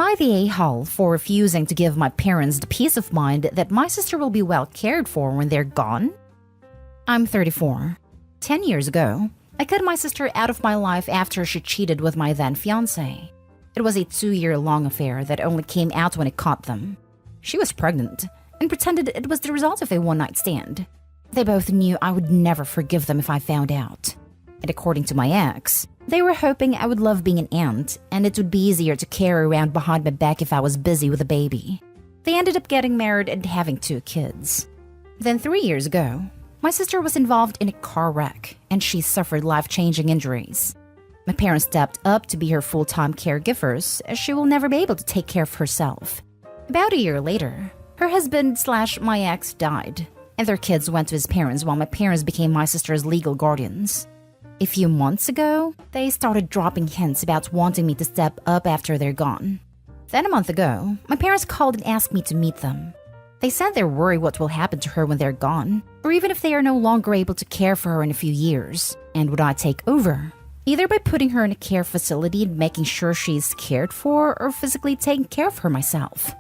I the a-hole for refusing to give my parents the peace of mind that my sister will be well cared for when they're gone? I'm 34. 10 years ago, I cut my sister out of my life after she cheated with my then fiancé. It was a 2-year-long affair that only came out when I caught them. She was pregnant and pretended it was the result of a one-night stand. They both knew I would never forgive them if I found out. And according to my ex, they were hoping I would love being an aunt and it would be easier to carry around behind my back if I was busy with a baby. They ended up getting married and having 2 kids. Then 3 years ago, my sister was involved in a car wreck and she suffered life-changing injuries. My parents stepped up to be her full-time caregivers as she will never be able to take care of herself. About a year later, her husband/my ex died, and their kids went to his parents while my parents became my sister's legal guardians. A few months ago, they started dropping hints about wanting me to step up after they're gone. Then a month ago, my parents called and asked me to meet them. They said they're worried what will happen to her when they're gone, or even if they are no longer able to care for her in a few years, and would I take over? Either by putting her in a care facility and making sure she's cared for, or physically taking care of her myself.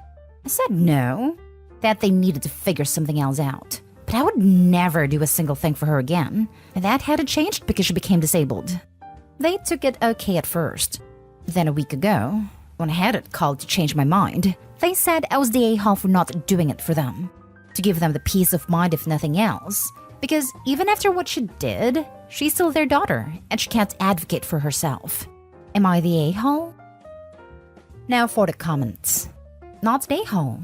I said no, that they needed to figure something else out. But I would never do a single thing for her again, and that hadn't changed because she became disabled. They took it okay at first. Then a week ago, when I had it called to change my mind, they said I was the a-hole for not doing it for them. To give them the peace of mind if nothing else, because even after what she did, she's still their daughter and she can't advocate for herself. Am I the a-hole? Now for the comments. Not the a-hole.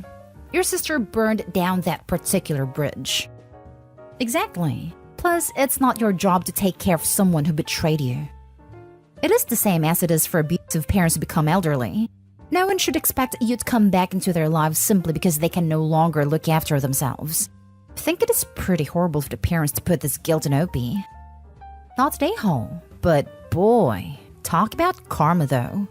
Your sister burned down that particular bridge. Exactly. Plus, it's not your job to take care of someone who betrayed you. It is the same as it is for abusive parents who become elderly. No one should expect you to come back into their lives simply because they can no longer look after themselves. I think it is pretty horrible for the parents to put this guilt on OP. Not an a-hole, but boy, talk about karma though.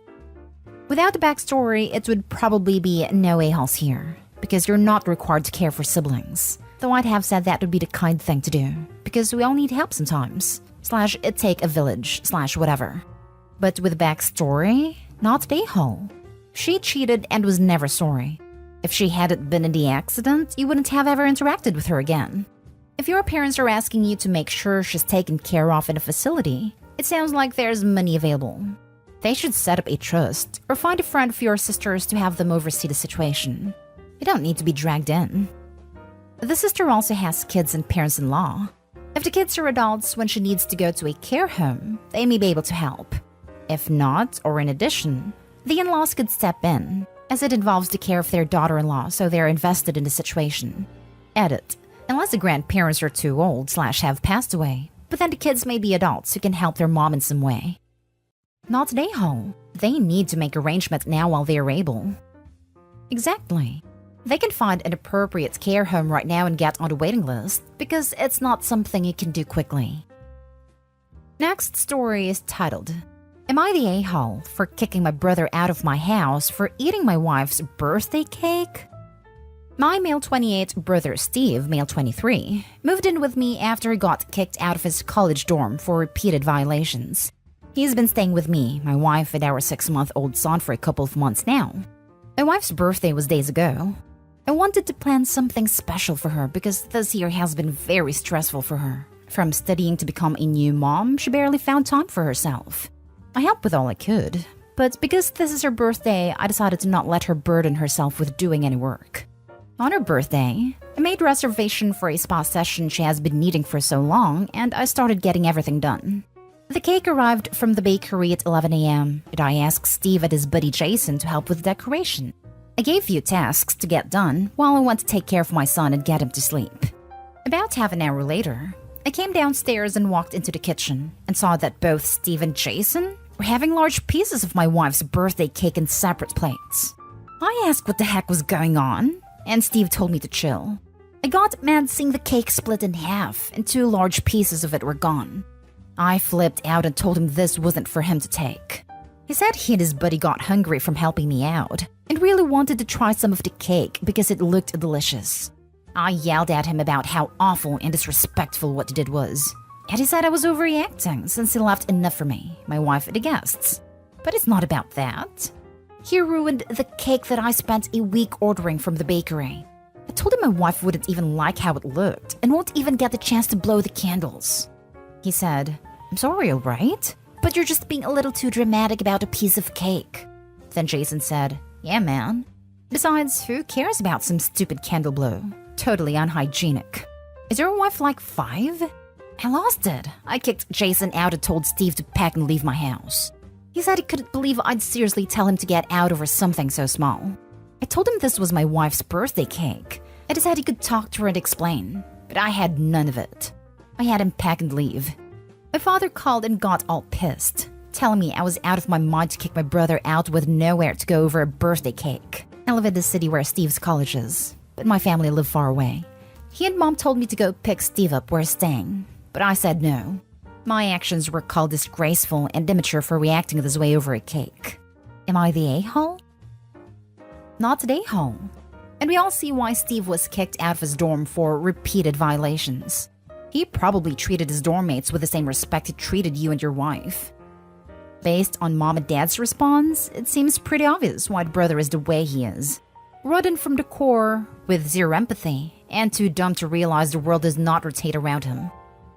Without the backstory, it would probably be no a-holes here, because you're not required to care for siblings. Though I'd have said that would be the kind thing to do, because we all need help sometimes. / it take a village / whatever. But with backstory, not an a-hole. She cheated and was never sorry. If she hadn't been in the accident, you wouldn't have ever interacted with her again. If your parents are asking you to make sure she's taken care of in a facility, it sounds like there's money available. They should set up a trust or find a friend for your sisters to have them oversee the situation. You don't need to be dragged in. The sister also has kids and parents-in-law. If the kids are adults when she needs to go to a care home, they may be able to help. If not, or in addition, the in-laws could step in, as it involves the care of their daughter-in-law, so they're invested in the situation. Edit. Unless the grandparents are too old / have passed away, but then the kids may be adults who can help their mom in some way. Not an a-hole. They need to make arrangements now while they are able. Exactly. They can find an appropriate care home right now and get on the waiting list, because it's not something you can do quickly. Next story is titled, Am I the a-hole for kicking my brother out of my house for eating my wife's birthday cake? My male 28 brother Steve, male 23, moved in with me after he got kicked out of his college dorm for repeated violations. He's been staying with me, my wife, and our 6-month-old son for a couple of months now. My wife's birthday was days ago. I wanted to plan something special for her because this year has been very stressful for her. From studying to become a new mom, she barely found time for herself. I helped with all I could, but because this is her birthday, I decided to not let her burden herself with doing any work. On her birthday, I made reservation for a spa session she has been needing for so long, and I started getting everything done. The cake arrived from the bakery at 11 a.m., and I asked Steve and his buddy Jason to help with the decoration. I gave few tasks to get done while I went to take care of my son and get him to sleep. About half an hour later, I came downstairs and walked into the kitchen and saw that both Steve and Jason were having large pieces of my wife's birthday cake in separate plates. I asked what the heck was going on, and Steve told me to chill. I got mad seeing the cake split in half and 2 large pieces of it were gone. I flipped out and told him this wasn't for him to take. He said he and his buddy got hungry from helping me out and really wanted to try some of the cake because it looked delicious. I yelled at him about how awful and disrespectful what he did was. And he said I was overreacting since he left enough for me, my wife, and the guests. But it's not about that. He ruined the cake that I spent a week ordering from the bakery. I told him my wife wouldn't even like how it looked and won't even get the chance to blow the candles. He said, "I'm sorry, alright? But you're just being a little too dramatic about a piece of cake." Then Jason said, "Yeah, man. Besides, who cares about some stupid candle blow? Totally unhygienic. Is your wife like 5? I lost it. I kicked Jason out and told Steve to pack and leave my house. He said he couldn't believe I'd seriously tell him to get out over something so small. I told him this was my wife's birthday cake. I just said he could talk to her and explain, but I had none of it. I had him pack and leave. My father called and got all pissed, telling me I was out of my mind to kick my brother out with nowhere to go over a birthday cake. I live in the city where Steve's college is, but my family live far away. He and Mom told me to go pick Steve up where he's staying, but I said no. My actions were called disgraceful and immature for reacting this way over a cake. Am I the a-hole? Not the a-hole. And we all see why Steve was kicked out of his dorm for repeated violations. He probably treated his dorm mates with the same respect he treated you and your wife. Based on Mom and Dad's response, it seems pretty obvious why the brother is the way he is. Rotten from the core, with zero empathy, and too dumb to realize the world does not rotate around him.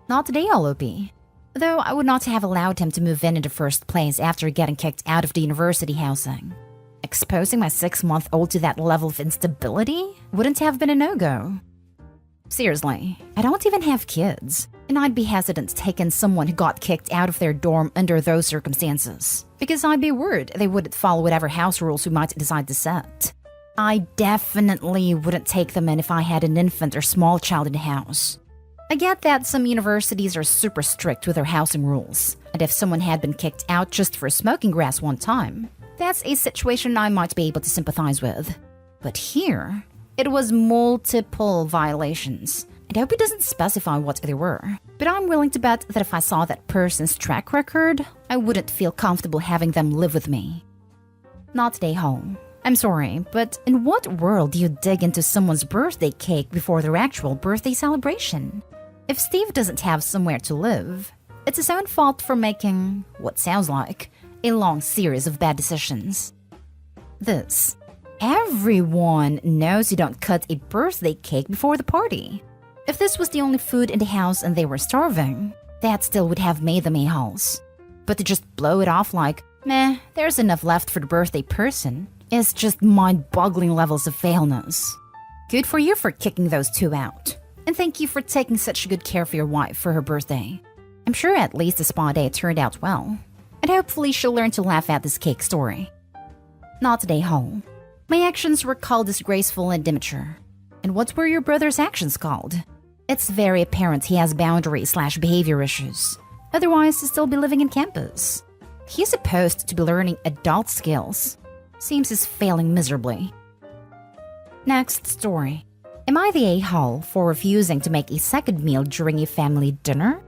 Not today, OP. Though I would not have allowed him to move in the first place after getting kicked out of the university housing. Exposing my 6-month-old to that level of instability wouldn't have been a no-go. Seriously, I don't even have kids, and I'd be hesitant to take in someone who got kicked out of their dorm under those circumstances, because I'd be worried they wouldn't follow whatever house rules we might decide to set. I definitely wouldn't take them in if I had an infant or small child in the house. I get that some universities are super strict with their housing rules, and if someone had been kicked out just for smoking grass one time, that's a situation I might be able to sympathize with. But here, it was multiple violations. I hope it doesn't specify what they were, but I'm willing to bet that if I saw that person's track record, I wouldn't feel comfortable having them live with me. Not today, home. I'm sorry, but in what world do you dig into someone's birthday cake before their actual birthday celebration? If Steve doesn't have somewhere to live, it's his own fault for making what sounds like a long series of bad decisions. Everyone knows you don't cut a birthday cake before the party. If this was the only food in the house and they were starving, that still would have made them a-holes. But to just blow it off like, meh, there's enough left for the birthday person, is just mind-boggling levels of failness. Good for you for kicking those two out. And thank you for taking such good care of your wife for her birthday. I'm sure at least the spa day turned out well. And hopefully she'll learn to laugh at this cake story. Not today, home. My actions were called disgraceful and immature. And what were your brother's actions called? It's very apparent he has boundary/behavior issues. Otherwise, he'd still be living in campus. He's supposed to be learning adult skills. Seems he's failing miserably. Next story. Am I the a-hole for refusing to make a second meal during a family dinner?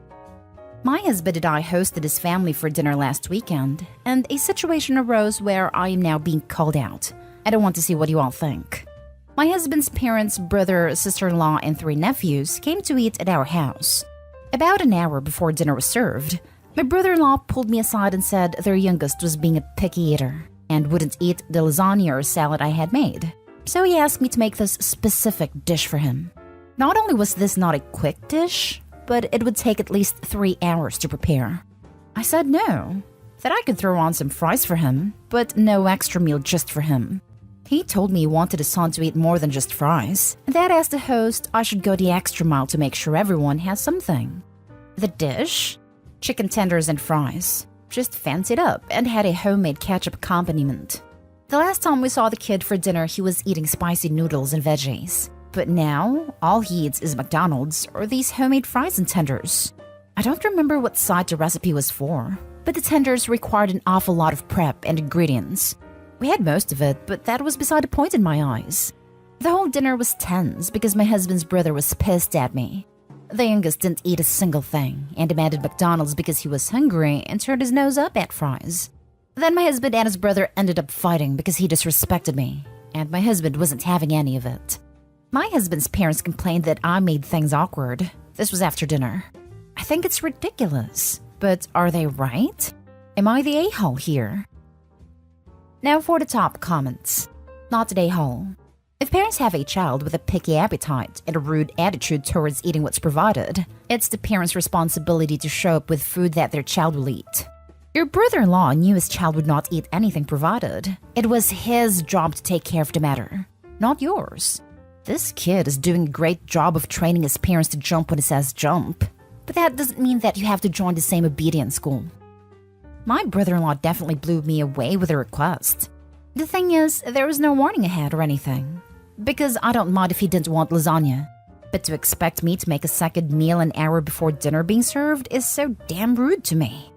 My husband and I hosted his family for dinner last weekend, and a situation arose where I am now being called out. I don't want to see what you all think. My husband's parents, brother, sister-in-law, and 3 nephews came to eat at our house. About an hour before dinner was served, my brother-in-law pulled me aside and said their youngest was being a picky eater and wouldn't eat the lasagna or salad I had made. So he asked me to make this specific dish for him. Not only was this not a quick dish, but it would take at least 3 hours to prepare. I said no, that I could throw on some fries for him, but no extra meal just for him. He told me he wanted his son to eat more than just fries, and that as the host, I should go the extra mile to make sure everyone has something. The dish? Chicken tenders and fries. Just fancied up and had a homemade ketchup accompaniment. The last time we saw the kid for dinner, he was eating spicy noodles and veggies. But now, all he eats is McDonald's or these homemade fries and tenders. I don't remember what side the recipe was for, but the tenders required an awful lot of prep and ingredients. We had most of it, but that was beside the point in my eyes. The whole dinner was tense because my husband's brother was pissed at me. The youngest didn't eat a single thing and demanded McDonald's because he was hungry and turned his nose up at fries. Then my husband and his brother ended up fighting because he disrespected me, and my husband wasn't having any of it. My husband's parents complained that I made things awkward. This was after dinner. I think it's ridiculous, but are they right? Am I the a-hole here? Now for the top comments. Not today haul. If parents have a child with a picky appetite and a rude attitude towards eating what's provided, it's the parents' responsibility to show up with food that their child will eat. Your brother-in-law knew his child would not eat anything provided. It was his job to take care of the matter, not yours. This kid is doing a great job of training his parents to jump when it says jump. But that doesn't mean that you have to join the same obedience school. My brother-in-law definitely blew me away with a request. The thing is, there was no warning ahead or anything. Because I don't mind if he didn't want lasagna. But to expect me to make a second meal an hour before dinner being served is so damn rude to me.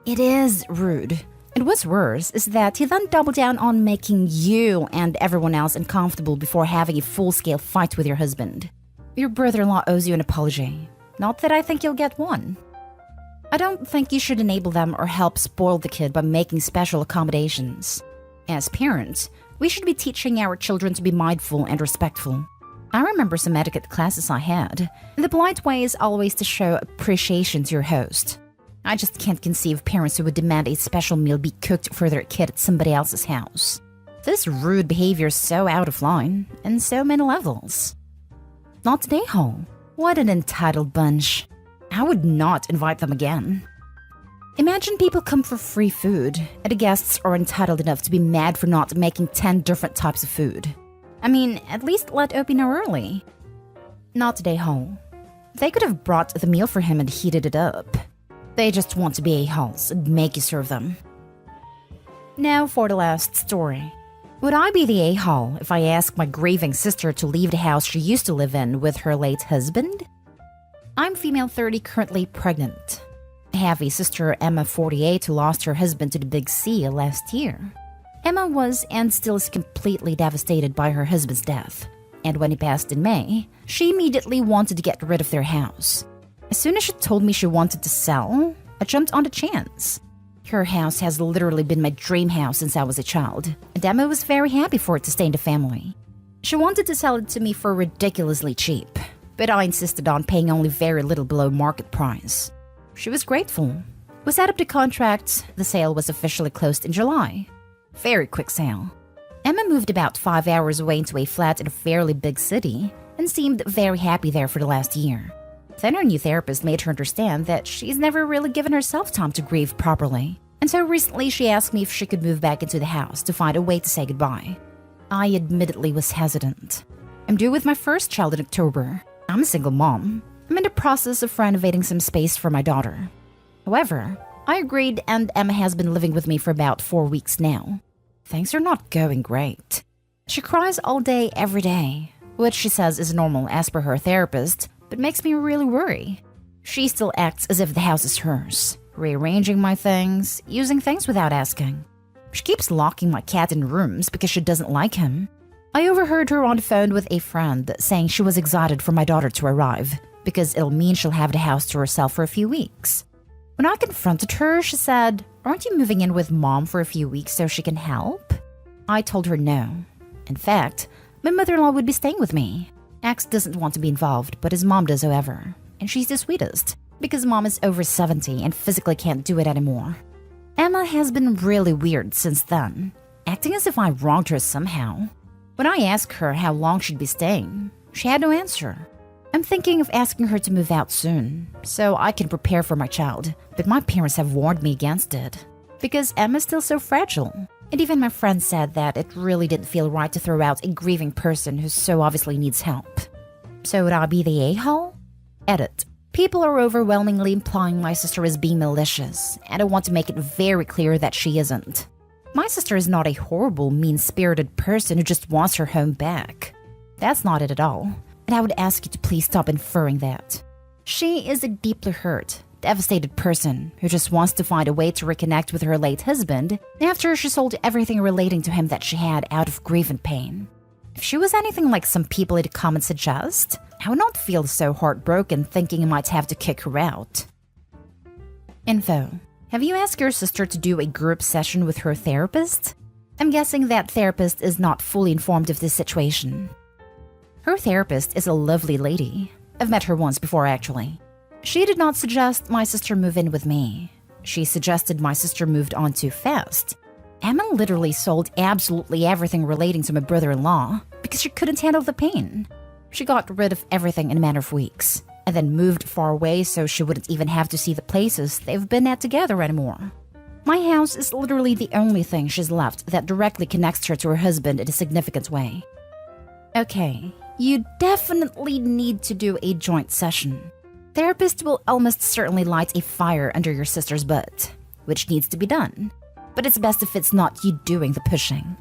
It is rude. And what's worse is that he then doubled down on making you and everyone else uncomfortable before having a full-scale fight with your husband. Your brother-in-law owes you an apology. Not that I think you'll get one. I don't think you should enable them or help spoil the kid by making special accommodations. As parents, we should be teaching our children to be mindful and respectful. I remember some etiquette classes I had, and the polite way is always to show appreciation to your host. I just can't conceive parents who would demand a special meal be cooked for their kid at somebody else's house. This rude behavior is so out of line, and so many levels. Not today, ho. What an entitled bunch. I would not invite them again. Imagine people come for free food, and the guests are entitled enough to be mad for not making 10 different types of food. I mean, at least let Opie know early. Not today, ho. They could have brought the meal for him and heated it up. They just want to be a-holes and make you serve them. Now for the last story. Would I be the a-hole if I asked my grieving sister to leave the house she used to live in with her late husband? I'm female 30, currently pregnant. I have a sister, Emma, 48, who lost her husband to the big C last year. Emma was and still is completely devastated by her husband's death. And when he passed in May, she immediately wanted to get rid of their house. As soon as she told me she wanted to sell, I jumped on the chance. Her house has literally been my dream house since I was a child, and Emma was very happy for it to stay in the family. She wanted to sell it to me for ridiculously cheap, but I insisted on paying only very little below market price. She was grateful. We set up the contract. The sale was officially closed in July. Very quick sale. Emma moved about 5 hours away into a flat in a fairly big city and seemed very happy there for the last year. Then her new therapist made her understand that she's never really given herself time to grieve properly. And so recently she asked me if she could move back into the house to find a way to say goodbye. I admittedly was hesitant. I'm due with my first child in October. I'm a single mom. I'm in the process of renovating some space for my daughter. However, I agreed and Emma has been living with me for about 4 weeks now. Things are not going great. She cries all day, every day, which she says is normal as per her therapist, but makes me really worry. She still acts as if the house is hers, rearranging my things, using things without asking. She keeps locking my cat in rooms because she doesn't like him. I overheard her on the phone with a friend saying she was excited for my daughter to arrive, because it'll mean she'll have the house to herself for a few weeks. When I confronted her, she said, "Aren't you moving in with mom for a few weeks so she can help?" I told her no. In fact, my mother-in-law would be staying with me. Ax doesn't want to be involved, but his mom does, however. And she's the sweetest, because mom is over 70 and physically can't do it anymore. Emma has been really weird since then, acting as if I wronged her somehow. When I asked her how long she'd be staying, she had no answer. I'm thinking of asking her to move out soon, so I can prepare for my child, but my parents have warned me against it. Because Emma's still so fragile. And even my friend said that it really didn't feel right to throw out a grieving person who so obviously needs help. So would I be the a-hole? Edit. People are overwhelmingly implying my sister is being malicious, and I want to make it very clear that she isn't. My sister is not a horrible, mean-spirited person who just wants her home back. That's not it at all. And I would ask you to please stop inferring that. She is a deeply hurt, devastated person who just wants to find a way to reconnect with her late husband after she sold everything relating to him that she had out of grief and pain. If she was anything like some people in the comments suggest, I would not feel so heartbroken thinking I might have to kick her out. Info. Have you asked your sister to do a group session with her therapist? I'm guessing that therapist is not fully informed of this situation. Her therapist is a lovely lady. I've met her once before, actually. She did not suggest my sister move in with me. She suggested my sister moved on too fast. Emma literally sold absolutely everything relating to my brother-in-law because she couldn't handle the pain. She got rid of everything in a matter of weeks, and then moved far away so she wouldn't even have to see the places they've been at together anymore. My house is literally the only thing she's left that directly connects her to her husband in a significant way. Okay, you definitely need to do a joint session. Therapist will almost certainly light a fire under your sister's butt, which needs to be done. But it's best if it's not you doing the pushing.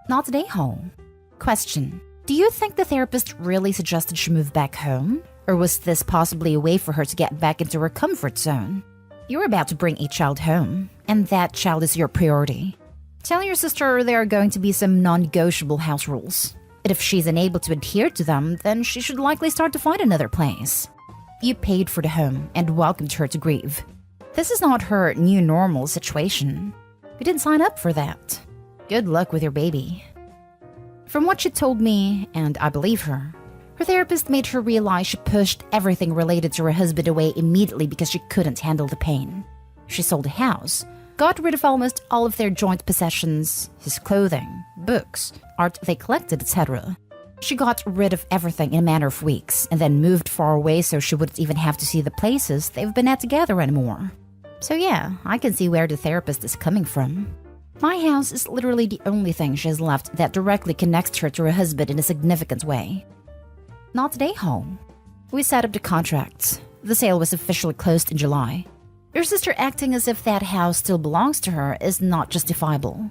Not today, home. Question. Do you think the therapist really suggested she move back home? Or was this possibly a way for her to get back into her comfort zone? You're about to bring a child home, and that child is your priority. Tell your sister there are going to be some non-negotiable house rules. And if she's unable to adhere to them, then she should likely start to find another place. You paid for the home and welcomed her to grieve. This is not her new normal situation. You didn't sign up for that. Good luck with your baby. From what she told me, and I believe her therapist made her realize she pushed everything related to her husband away immediately because she couldn't handle the pain. She sold a house, got rid of almost all of their joint possessions, his clothing, books, art they collected, etc. She got rid of everything in a matter of weeks and then moved far away so she wouldn't even have to see the places they've been at together anymore. So yeah, I can see where the therapist is coming from. My house is literally the only thing she has left that directly connects her to her husband in a significant way. Not today, home. We set up the contracts. The sale was officially closed in July. Your sister acting as if that house still belongs to her is not justifiable.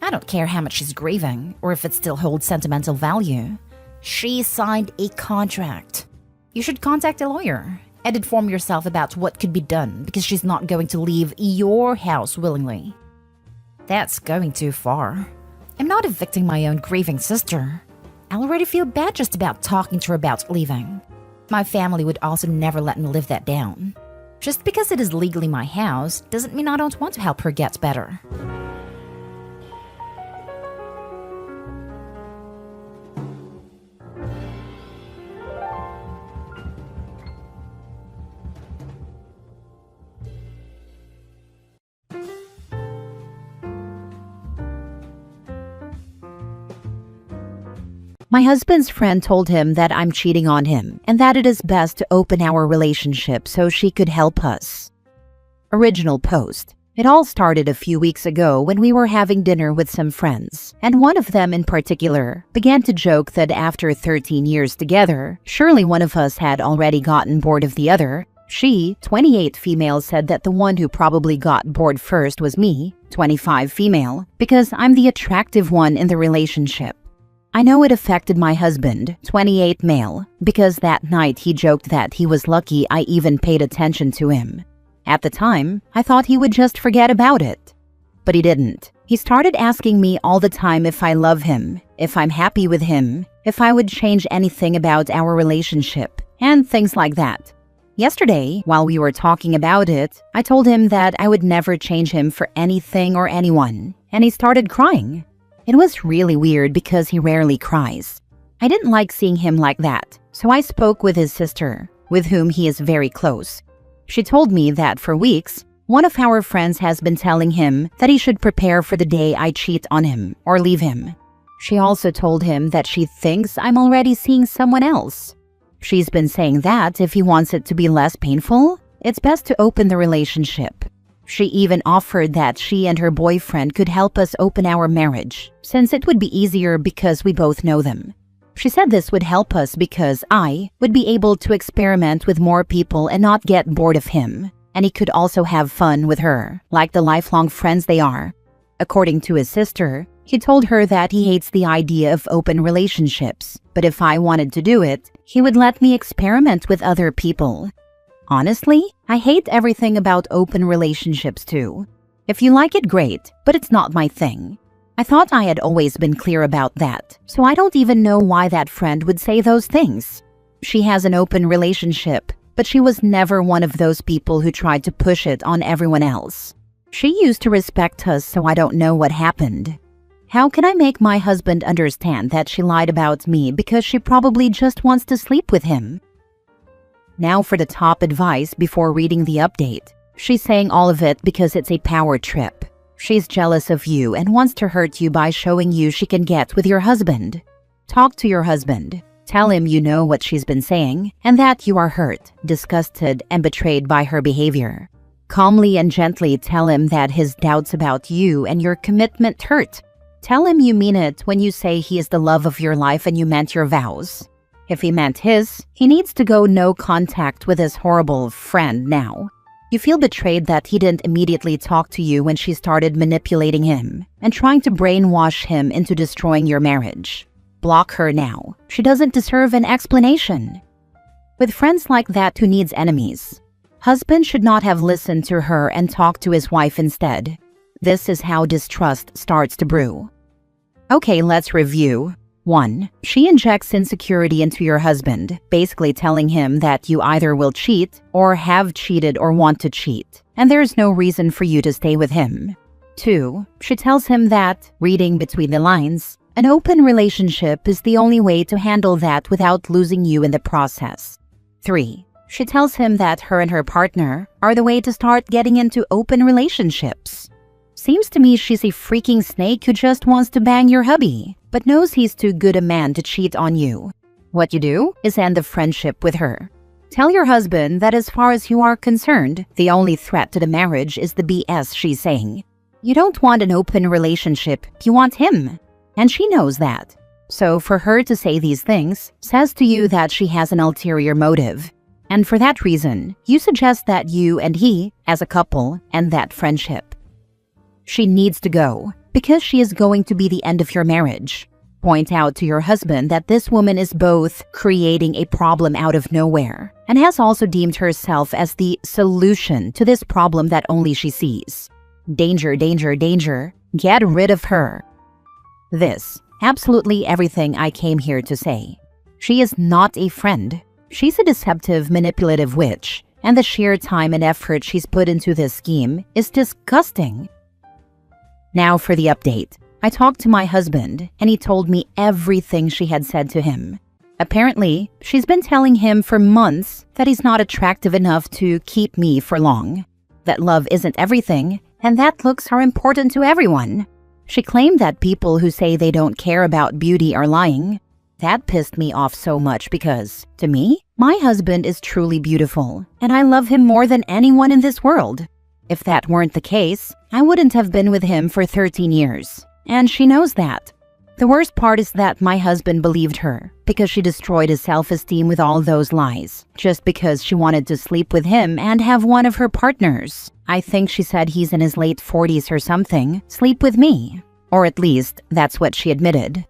I don't care how much she's grieving or if it still holds sentimental value. She signed a contract. You should contact a lawyer and inform yourself about what could be done because she's not going to leave your house willingly. That's going too far. I'm not evicting my own grieving sister. I already feel bad just about talking to her about leaving. My family would also never let me live that down. Just because it is legally my house doesn't mean I don't want to help her get better. My husband's friend told him that I'm cheating on him and that it is best to open our relationship so she could help us. Original post. It all started a few weeks ago when we were having dinner with some friends, and one of them in particular began to joke that after 13 years together, surely one of us had already gotten bored of the other. She, 28 female, said that the one who probably got bored first was me, 25 female, because I'm the attractive one in the relationship. I know it affected my husband, 28 male, because that night he joked that he was lucky I even paid attention to him. At the time, I thought he would just forget about it. But he didn't. He started asking me all the time if I love him, if I'm happy with him, if I would change anything about our relationship, and things like that. Yesterday, while we were talking about it, I told him that I would never change him for anything or anyone, and he started crying. It was really weird because he rarely cries. I didn't like seeing him like that, so I spoke with his sister, with whom he is very close. She told me that for weeks, one of our friends has been telling him that he should prepare for the day I cheat on him or leave him. She also told him that she thinks I'm already seeing someone else. She's been saying that if he wants it to be less painful, it's best to open the relationship. She even offered that she and her boyfriend could help us open our marriage, since it would be easier because we both know them. She said this would help us because I would be able to experiment with more people and not get bored of him, and he could also have fun with her, like the lifelong friends they are. According to his sister, he told her that he hates the idea of open relationships, but if I wanted to do it, he would let me experiment with other people. Honestly, I hate everything about open relationships too. If you like it, great, but it's not my thing. I thought I had always been clear about that, so I don't even know why that friend would say those things. She has an open relationship, but she was never one of those people who tried to push it on everyone else. She used to respect us, so I don't know what happened. How can I make my husband understand that she lied about me because she probably just wants to sleep with him? Now for the top advice before reading the update. She's saying all of it because it's a power trip. She's jealous of you and wants to hurt you by showing you she can get with your husband. Talk to your husband. Tell him you know what she's been saying and that you are hurt, disgusted, and betrayed by her behavior. Calmly and gently tell him that his doubts about you and your commitment hurt. Tell him you mean it when you say he is the love of your life and you meant your vows. If he meant his, he needs to go no contact with his horrible friend now. You feel betrayed that he didn't immediately talk to you when she started manipulating him and trying to brainwash him into destroying your marriage. Block her now. She doesn't deserve an explanation. With friends like that, who needs enemies? Husband should not have listened to her and talked to his wife instead. This is how distrust starts to brew. Okay, let's review. 1. She injects insecurity into your husband, basically telling him that you either will cheat or have cheated or want to cheat, and there's no reason for you to stay with him. 2. She tells him that, reading between the lines, an open relationship is the only way to handle that without losing you in the process. 3. She tells him that her and her partner are the way to start getting into open relationships. Seems to me she's a freaking snake who just wants to bang your hubby, but knows he's too good a man to cheat on you. What you do is end the friendship with her. Tell your husband that as far as you are concerned, the only threat to the marriage is the BS she's saying. You don't want an open relationship, you want him. And she knows that. So for her to say these things says to you that she has an ulterior motive. And for that reason, you suggest that you and he, as a couple, end that friendship. She needs to go, because she is going to be the end of your marriage. Point out to your husband that this woman is both creating a problem out of nowhere and has also deemed herself as the solution to this problem that only she sees. Danger, danger, danger. Get rid of her. This, absolutely everything I came here to say. She is not a friend. She's a deceptive, manipulative witch, and the sheer time and effort she's put into this scheme is disgusting. Now for the update. I talked to my husband, and he told me everything she had said to him. Apparently, she's been telling him for months that he's not attractive enough to keep me for long, that love isn't everything, and that looks are important to everyone. She claimed that people who say they don't care about beauty are lying. That pissed me off so much because, to me, my husband is truly beautiful, and I love him more than anyone in this world. If that weren't the case, I wouldn't have been with him for 13 years, and she knows that. The worst part is that my husband believed her because she destroyed his self-esteem with all those lies, just because she wanted to sleep with him and have one of her partners. I think she said he's in his late 40s or something, sleep with me. Or at least, that's what she admitted.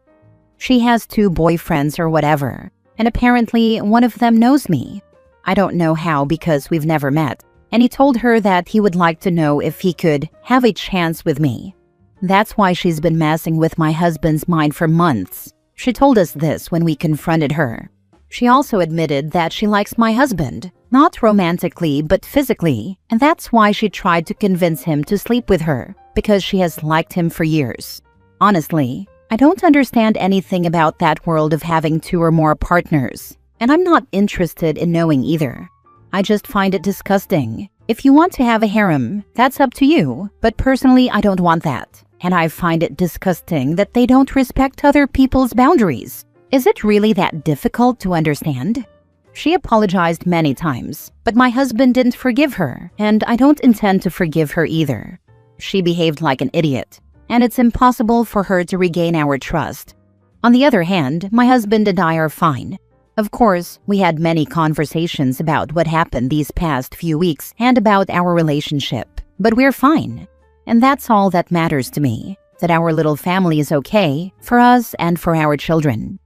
She has 2 boyfriends or whatever, and apparently one of them knows me. I don't know how because we've never met, and he told her that he would like to know if he could have a chance with me. That's why she's been messing with my husband's mind for months. She told us this when we confronted her. She also admitted that she likes my husband, not romantically but physically, and that's why she tried to convince him to sleep with her, because she has liked him for years. Honestly, I don't understand anything about that world of having 2 or more partners, and I'm not interested in knowing either. I just find it disgusting. If you want to have a harem, that's up to you, but personally I don't want that. And I find it disgusting that they don't respect other people's boundaries. Is it really that difficult to understand? She apologized many times, but my husband didn't forgive her, and I don't intend to forgive her either. She behaved like an idiot, and it's impossible for her to regain our trust. On the other hand, my husband and I are fine. Of course, we had many conversations about what happened these past few weeks and about our relationship, but we're fine. And that's all that matters to me, that our little family is okay for us and for our children.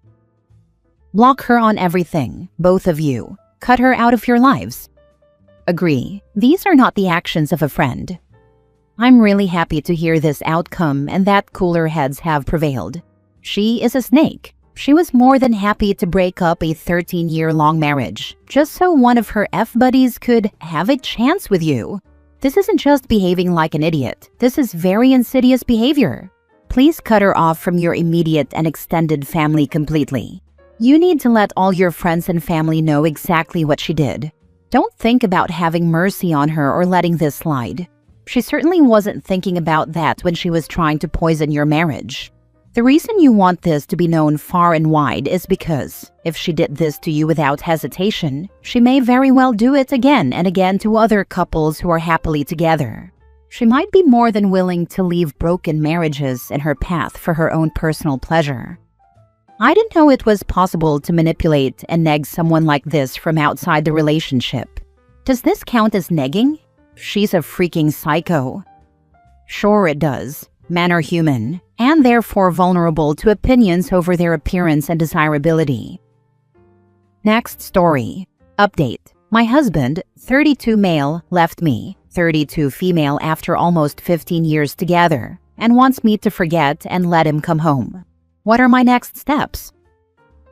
Block her on everything, both of you. Cut her out of your lives. Agree, these are not the actions of a friend. I'm really happy to hear this outcome and that cooler heads have prevailed. She is a snake. She was more than happy to break up a 13-year-long marriage, just so one of her F-buddies could have a chance with you. This isn't just behaving like an idiot. This is very insidious behavior. Please cut her off from your immediate and extended family completely. You need to let all your friends and family know exactly what she did. Don't think about having mercy on her or letting this slide. She certainly wasn't thinking about that when she was trying to poison your marriage. The reason you want this to be known far and wide is because if she did this to you without hesitation, she may very well do it again and again to other couples who are happily together. She might be more than willing to leave broken marriages in her path for her own personal pleasure. I didn't know it was possible to manipulate and neg someone like this from outside the relationship. Does this count as negging? She's a freaking psycho. Sure it does. Men are human, and therefore vulnerable to opinions over their appearance and desirability. Next story. Update. My husband, 32 male, left me, 32 female after almost 15 years together, and wants me to forget and let him come home. What are my next steps?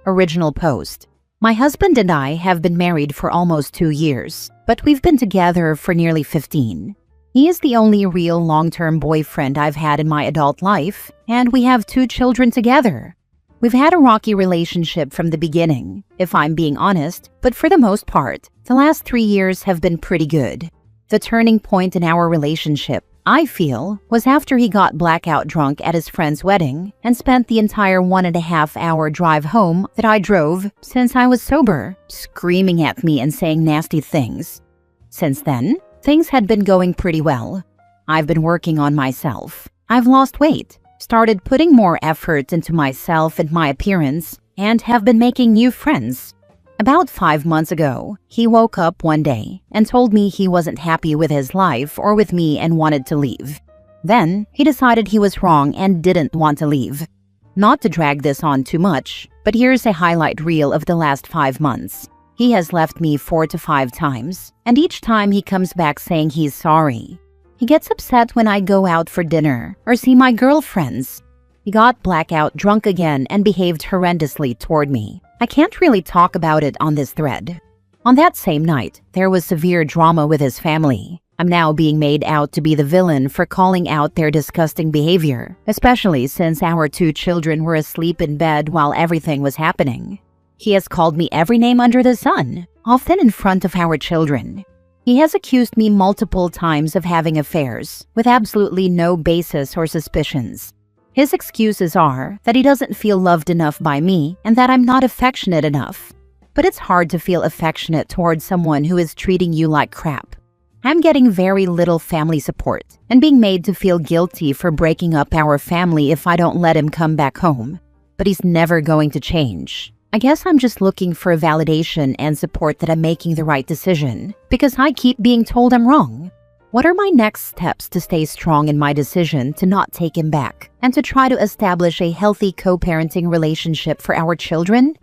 Original post. My husband and I have been married for almost 2 years, but we've been together for nearly 15. He is the only real long-term boyfriend I've had in my adult life, and we have 2 children together. We've had a rocky relationship from the beginning, if I'm being honest, but for the most part, the last 3 years have been pretty good. The turning point in our relationship, I feel, was after he got blackout drunk at his friend's wedding and spent the entire 1.5-hour drive home that I drove since I was sober, screaming at me and saying nasty things. Since then, things had been going pretty well. I've been working on myself. I've lost weight, started putting more effort into myself and my appearance, and have been making new friends. About 5 months ago, he woke up one day and told me he wasn't happy with his life or with me and wanted to leave. Then, he decided he was wrong and didn't want to leave. Not to drag this on too much, but here's a highlight reel of the last 5 months. He has left me 4 to 5 times, and each time he comes back saying he's sorry. He gets upset when I go out for dinner or see my girlfriends. He got blackout drunk again and behaved horrendously toward me. I can't really talk about it on this thread. On that same night, there was severe drama with his family. I'm now being made out to be the villain for calling out their disgusting behavior, especially since our 2 children were asleep in bed while everything was happening. He has called me every name under the sun, often in front of our children. He has accused me multiple times of having affairs, with absolutely no basis or suspicions. His excuses are that he doesn't feel loved enough by me and that I'm not affectionate enough. But it's hard to feel affectionate towards someone who is treating you like crap. I'm getting very little family support and being made to feel guilty for breaking up our family if I don't let him come back home. But he's never going to change. I guess I'm just looking for a validation and support that I'm making the right decision, because I keep being told I'm wrong. What are my next steps to stay strong in my decision to not take him back and to try to establish a healthy co-parenting relationship for our children?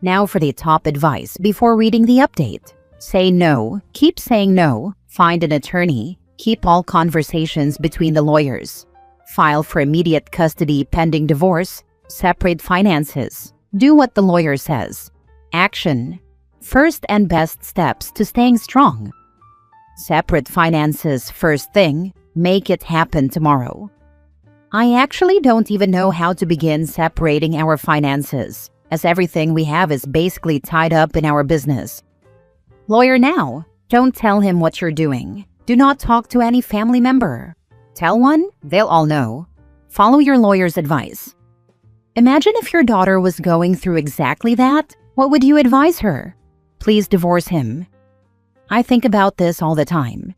Now for the top advice before reading the update. Say no, keep saying no, find an attorney, keep all conversations between the lawyers, file for immediate custody pending divorce, separate finances, do what the lawyer says. Action. First and best steps to staying strong. Separate finances first thing, make it happen tomorrow. I actually don't even know how to begin separating our finances, as everything we have is basically tied up in our business. Lawyer now. Don't tell him what you're doing. Do not talk to any family member. Tell one, they'll all know. Follow your lawyer's advice. Imagine if your daughter was going through exactly that. What would you advise her? Please divorce him. I think about this all the time.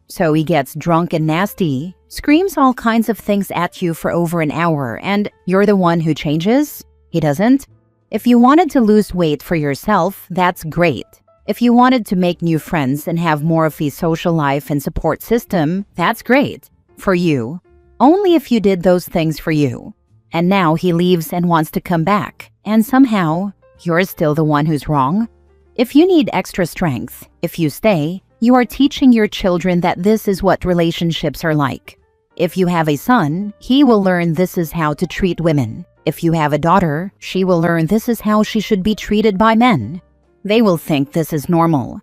So he gets drunk and nasty, screams all kinds of things at you for over an hour, and you're the one who changes? He doesn't? If you wanted to lose weight for yourself, that's great. If you wanted to make new friends and have more of a social life and support system, that's great. For you. Only if you did those things for you. And now he leaves and wants to come back, and somehow, you're still the one who's wrong? If you need extra strength, if you stay, you are teaching your children that this is what relationships are like. If you have a son, he will learn this is how to treat women. If you have a daughter, she will learn this is how she should be treated by men. They will think this is normal.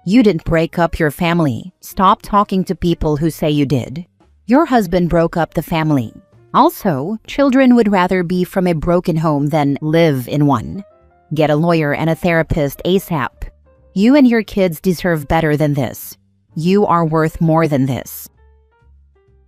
You didn't break up your family. Stop talking to people who say you did. Your husband broke up the family. Also, children would rather be from a broken home than live in one. Get a lawyer and a therapist ASAP. You and your kids deserve better than this. You are worth more than this.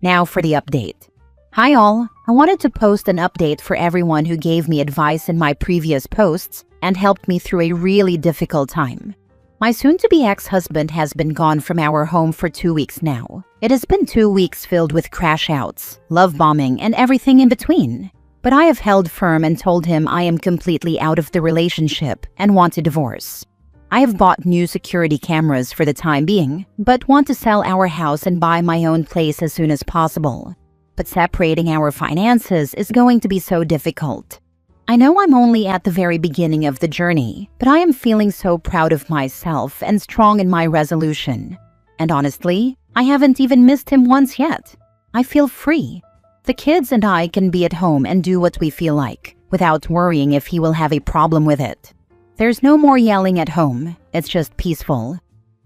Now for the update. Hi all, I wanted to post an update for everyone who gave me advice in my previous posts and helped me through a really difficult time. My soon-to-be ex-husband has been gone from our home for 2 weeks now. It has been 2 weeks filled with crash-outs, love bombing, and everything in between. But I have held firm and told him I am completely out of the relationship and want a divorce. I have bought new security cameras for the time being, but want to sell our house and buy my own place as soon as possible. But separating our finances is going to be so difficult. I know I'm only at the very beginning of the journey, but I am feeling so proud of myself and strong in my resolution. And honestly, I haven't even missed him once yet. I feel free. The kids and I can be at home and do what we feel like, without worrying if he will have a problem with it. There's no more yelling at home, it's just peaceful.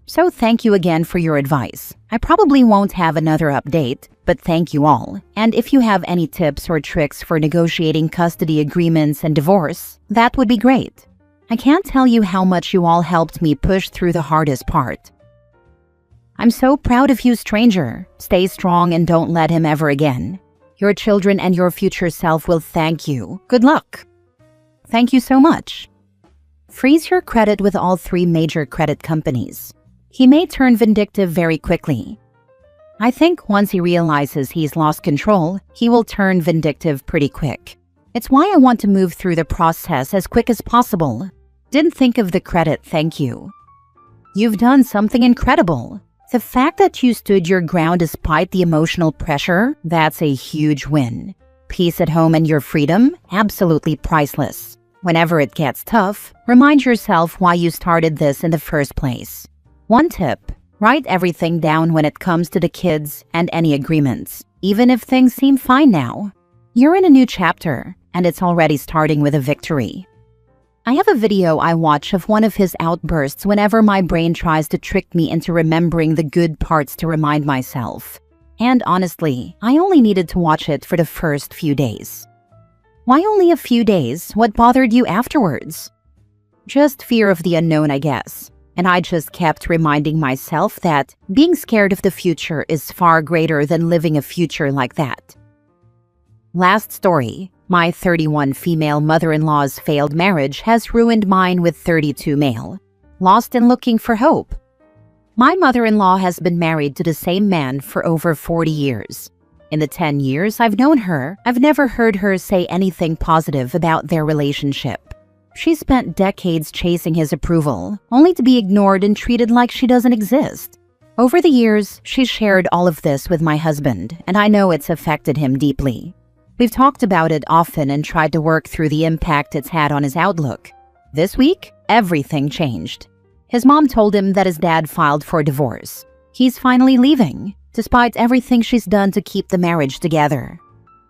So thank you again for your advice. I probably won't have another update, but thank you all. And if you have any tips or tricks for negotiating custody agreements and divorce, that would be great. I can't tell you how much you all helped me push through the hardest part. I'm so proud of you, stranger. Stay strong and don't let him ever again. Your children and your future self will thank you. Good luck. Thank you so much. Freeze your credit with all 3 major credit companies. He may turn vindictive very quickly. I think once he realizes he's lost control, he will turn vindictive pretty quick. It's why I want to move through the process as quick as possible. Didn't think of the credit, thank you. You've done something incredible. The fact that you stood your ground despite the emotional pressure, that's a huge win. Peace at home and your freedom, absolutely priceless. Whenever it gets tough, remind yourself why you started this in the first place. One tip, write everything down when it comes to the kids and any agreements, even if things seem fine now. You're in a new chapter, and it's already starting with a victory. I have a video I watch of one of his outbursts whenever my brain tries to trick me into remembering the good parts to remind myself. And honestly, I only needed to watch it for the first few days. Why only a few days? What bothered you afterwards? Just fear of the unknown, I guess. And I just kept reminding myself that being scared of the future is far greater than living a future like that. Last story. My 31 female mother-in-law's failed marriage has ruined mine with 32 male. Lost and looking for hope. My mother-in-law has been married to the same man for over 40 years. In the 10 years I've known her, I've never heard her say anything positive about their relationship. She spent decades chasing his approval, only to be ignored and treated like she doesn't exist. Over the years, she's shared all of this with my husband, and I know it's affected him deeply. We've talked about it often and tried to work through the impact it's had on his outlook. This week, everything changed. His mom told him that his dad filed for divorce. He's finally leaving, despite everything she's done to keep the marriage together.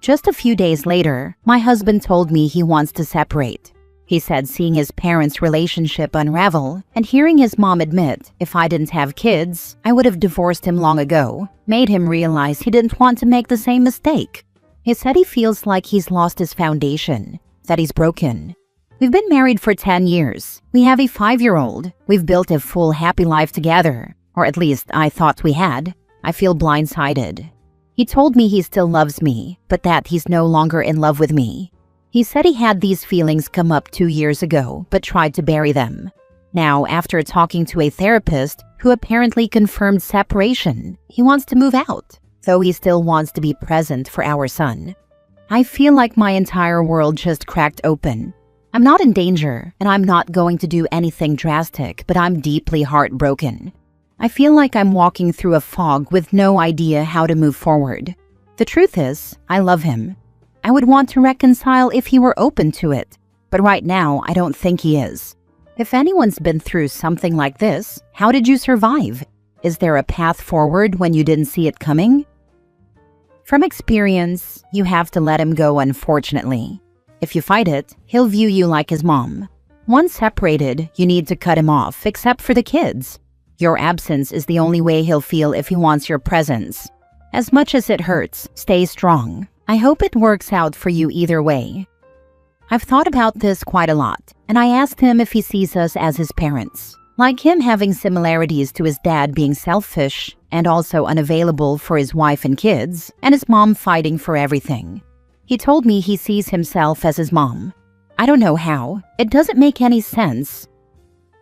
Just a few days later, my husband told me he wants to separate. He said seeing his parents' relationship unravel and hearing his mom admit, if I didn't have kids, I would have divorced him long ago, made him realize he didn't want to make the same mistake. He said he feels like he's lost his foundation, that he's broken. We've been married for 10 years. We have a 5-year-old. We've built a full happy life together, or at least I thought we had. I feel blindsided. He told me he still loves me, but that he's no longer in love with me. He said he had these feelings come up 2 years ago, but tried to bury them. Now, after talking to a therapist who apparently confirmed separation, he wants to move out, though he still wants to be present for our son. I feel like my entire world just cracked open. I'm not in danger, and I'm not going to do anything drastic, but I'm deeply heartbroken. I feel like I'm walking through a fog with no idea how to move forward. The truth is, I love him. I would want to reconcile if he were open to it, but right now I don't think he is. If anyone's been through something like this, how did you survive? Is there a path forward when you didn't see it coming? From experience, you have to let him go, unfortunately. If you fight it, he'll view you like his mom. Once separated, you need to cut him off, except for the kids. Your absence is the only way he'll feel if he wants your presence. As much as it hurts, stay strong. I hope it works out for you either way. I've thought about this quite a lot, and I asked him if he sees us as his parents. Like him having similarities to his dad being selfish and also unavailable for his wife and kids, and his mom fighting for everything. He told me he sees himself as his mom. I don't know how. It doesn't make any sense.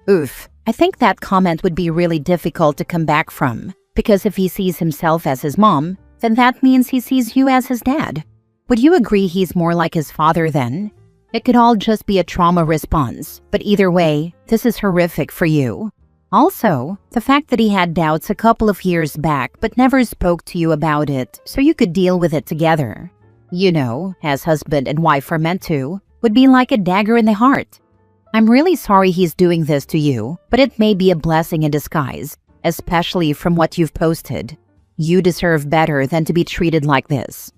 Oof. I think that comment would be really difficult to come back from, because if he sees himself as his mom, then that means he sees you as his dad. Would you agree he's more like his father then? It could all just be a trauma response, but either way, this is horrific for you. Also, the fact that he had doubts a couple of years back but never spoke to you about it so you could deal with it together, you know, as husband and wife are meant to, would be like a dagger in the heart. I'm really sorry he's doing this to you, but it may be a blessing in disguise, especially from what you've posted. You deserve better than to be treated like this.